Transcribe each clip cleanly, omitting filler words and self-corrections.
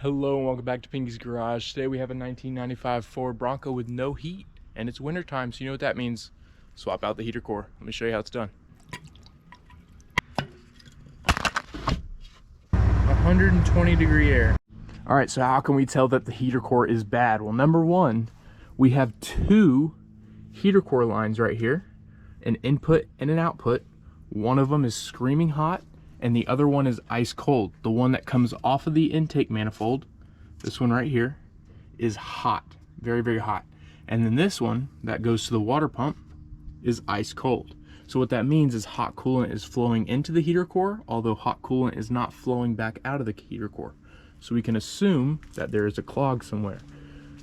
Hello and welcome back to Pinky's Garage. Today we have a 1995 Ford Bronco with no heat, and it's winter time, so you know what that means. Swap out the heater core. Let me show you how it's done. 120-degree air. All right, so how can we tell that the heater core is bad? Well, number one, we have two heater core lines right here, an input and an output. One of them is screaming hot, and the other one is ice cold. The one that comes off of the intake manifold, this one right here, is hot, very, very hot. And then this one that goes to the water pump is ice cold. So what that means is hot coolant is flowing into the heater core, although hot coolant is not flowing back out of the heater core. So we can assume that there is a clog somewhere.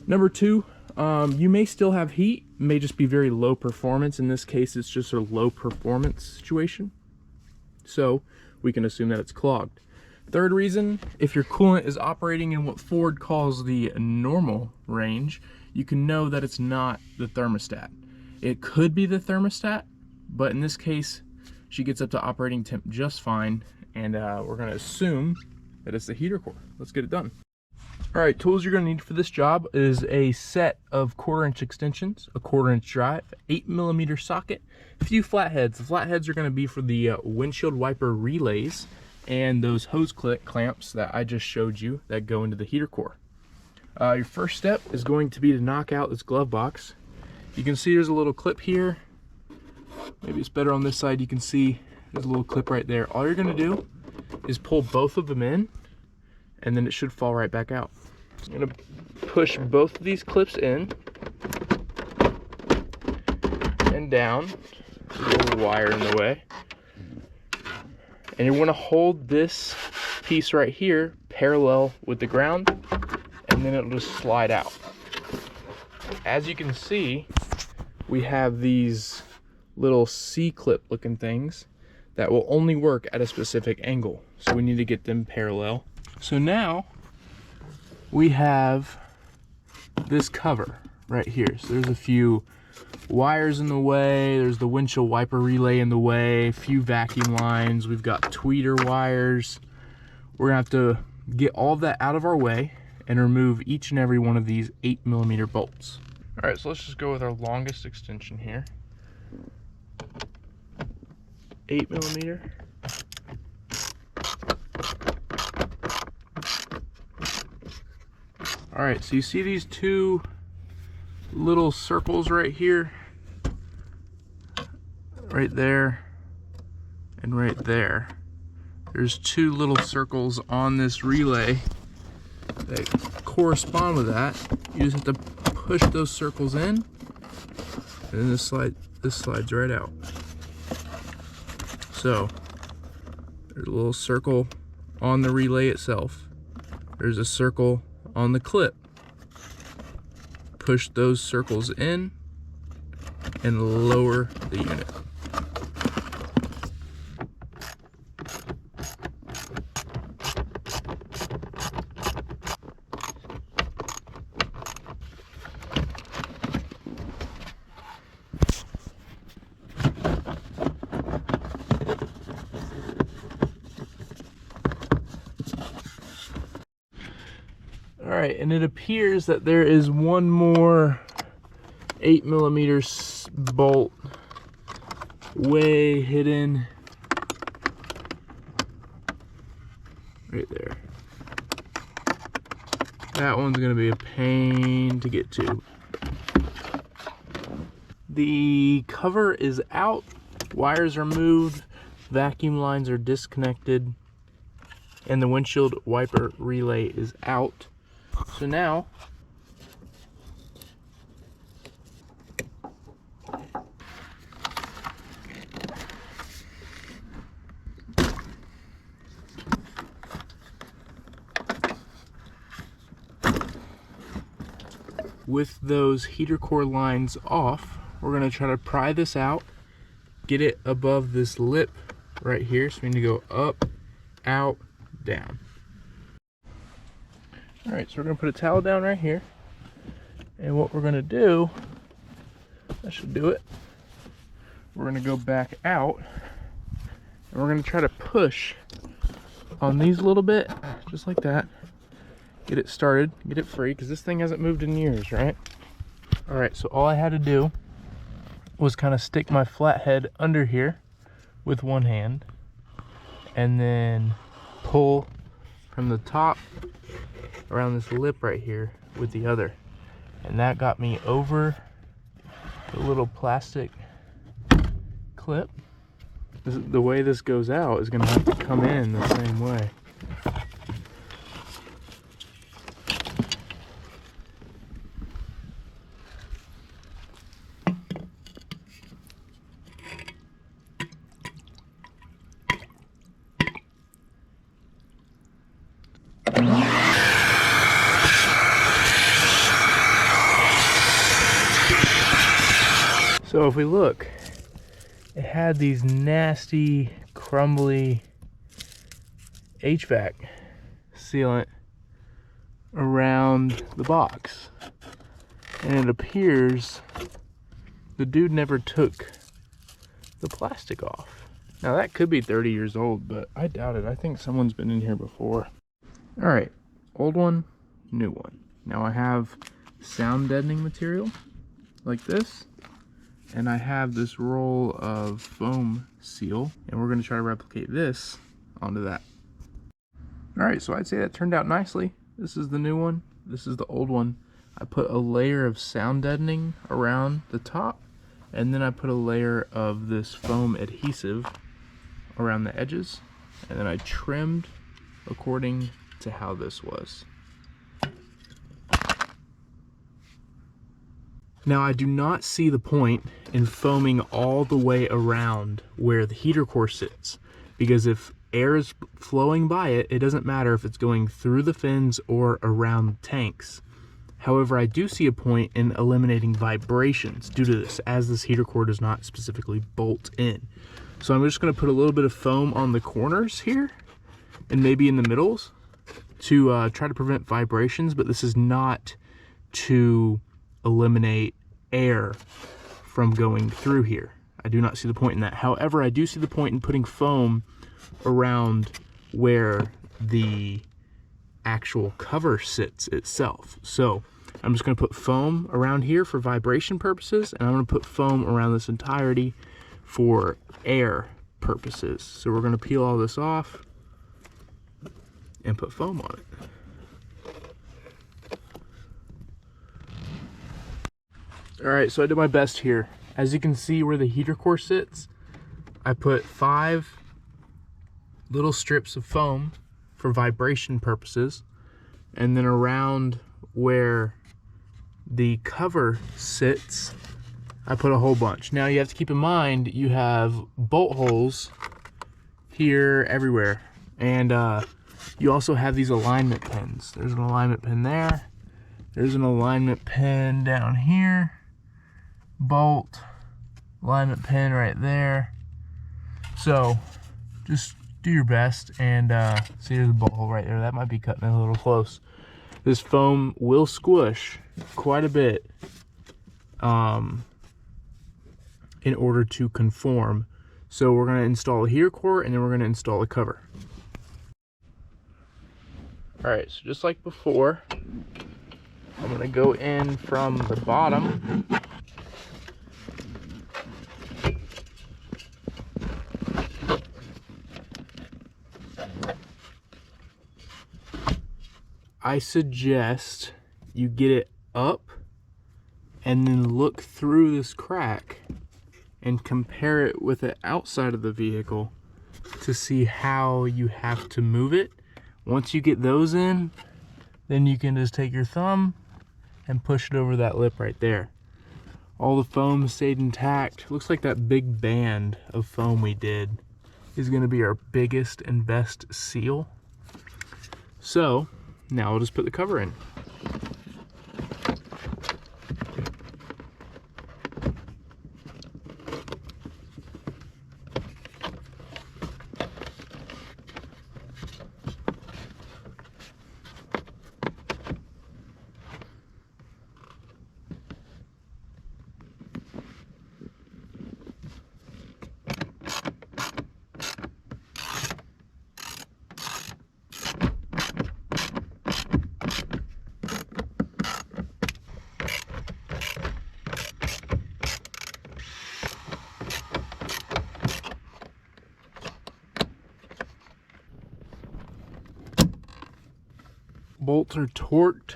Number two, you may still have heat, may just be very low performance. In this case, it's just a low performance situation. So we can assume that it's clogged. Third reason, if your coolant is operating in what Ford calls the normal range, you can know that it's not the thermostat. It could be the thermostat, but in this case, she gets up to operating temp just fine, and we're gonna assume that it's the heater core. Let's get it done. All right, tools you're gonna need for this job is a set of 1/4-inch extensions, a 1/4-inch drive, 8mm socket, a few flatheads. The flatheads are gonna be for the windshield wiper relays and those hose clamps that I just showed you that go into the heater core. Your first step is going to be to knock out this glove box. You can see there's a little clip here. Maybe it's better on this side. You can see there's a little clip right there. All you're gonna do is pull both of them in, and then it should fall right back out. I'm gonna push both of these clips in and down. There's a little wire in the way. And you wanna hold this piece right here parallel with the ground, and then it'll just slide out. As you can see, we have these little C-clip looking things that will only work at a specific angle. So we need to get them parallel. So now we have this cover right here. So there's a few wires in the way, there's the windshield wiper relay in the way, a few vacuum lines, we've got tweeter wires. We're gonna have to get all of that out of our way and remove each and every one of these 8mm bolts. All right, so let's just go with our longest extension here. 8mm. All right, so you see these two little circles right here, right there, and right there. There's two little circles on this relay that correspond with that. You just have to push those circles in, and then this slides right out. So there's a little circle on the relay itself. There's a circle on the clip. Push those circles in and lower the unit. All right, and it appears that there is one more 8mm bolt way hidden right there. That one's gonna be a pain to get to. The cover is out, wires are moved, vacuum lines are disconnected, and the windshield wiper relay is out. So now, with those heater core lines off, we're gonna try to pry this out, get it above this lip right here. So we need to go up, out, down. All right, so we're gonna put a towel down right here, and what we're gonna do, that should do it. We're gonna go back out, and we're gonna try to push on these a little bit, just like that. get it started, get it free, because this thing hasn't moved in years, right? All right, so all I had to do was kind of stick my flathead under here with one hand and then pull from the top around this lip right here with the other. And that got me over the little plastic clip. The way this goes out is gonna have to come in the same way. So if we look, it had these nasty, crumbly HVAC sealant around the box. And it appears the dude never took the plastic off. Now that could be 30 years old, but I doubt it. I think someone's been in here before. All right, old one, new one. Now I have sound deadening material like this. And I have this roll of foam seal, and we're gonna try to replicate this onto that. All right, so I'd say that turned out nicely. This is the new one, this is the old one. I put a layer of sound deadening around the top, and then I put a layer of this foam adhesive around the edges, and then I trimmed according to how this was. Now I do not see the point in foaming all the way around where the heater core sits, because if air is flowing by it, it doesn't matter if it's going through the fins or around the tanks. However, I do see a point in eliminating vibrations due to this, as this heater core does not specifically bolt in. So I'm just going to put a little bit of foam on the corners here and maybe in the middles to try to prevent vibrations, but this is not to eliminate air from going through here. I do not see the point in that. However, I do see the point in putting foam around where the actual cover sits itself. So I'm just going to put foam around here for vibration purposes, and I'm going to put foam around this entirety for air purposes. So we're going to peel all this off and put foam on it. Alright, so I did my best here. As you can see where the heater core sits, I put 5 little strips of foam for vibration purposes, and then around where the cover sits, I put a whole bunch. Now you have to keep in mind, you have bolt holes here everywhere, and you also have these alignment pins. There's an alignment pin there, there's an alignment pin down here, bolt, alignment pin right there. So just do your best, and see, there's a bolt hole right there. That might be cutting it a little close. This foam will squish quite a bit in order to conform. So we're going to install a heater core, and then we're going to install a cover. Alright, so just like before, I'm going to go in from the bottom. I suggest you get it up and then look through this crack and compare it with the outside of the vehicle to see how you have to move it. Once you get those in, then you can just take your thumb and push it over that lip right there. All the foam stayed intact. Looks like that big band of foam we did is going to be our biggest and best seal. So now we'll just put the cover in. bolts are torqued.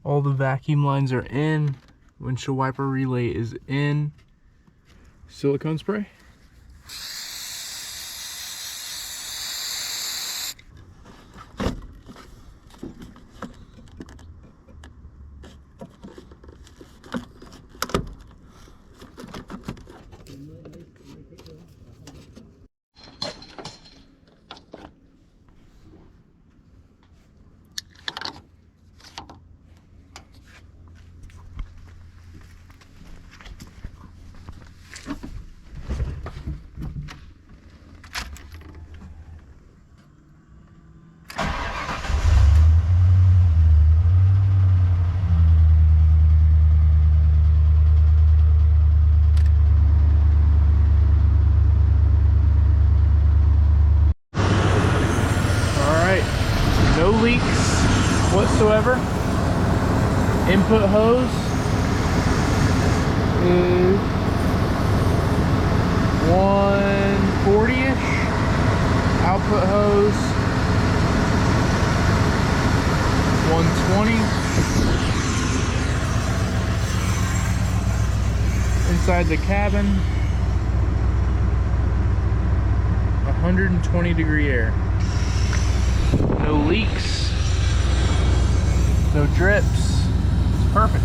All the vacuum lines are in. Windshield wiper relay is in. Silicone spray. No leaks whatsoever. Input hose is 140-ish. Output hose 120. Inside the cabin, 120-degree air. No leaks, no drips. It's perfect.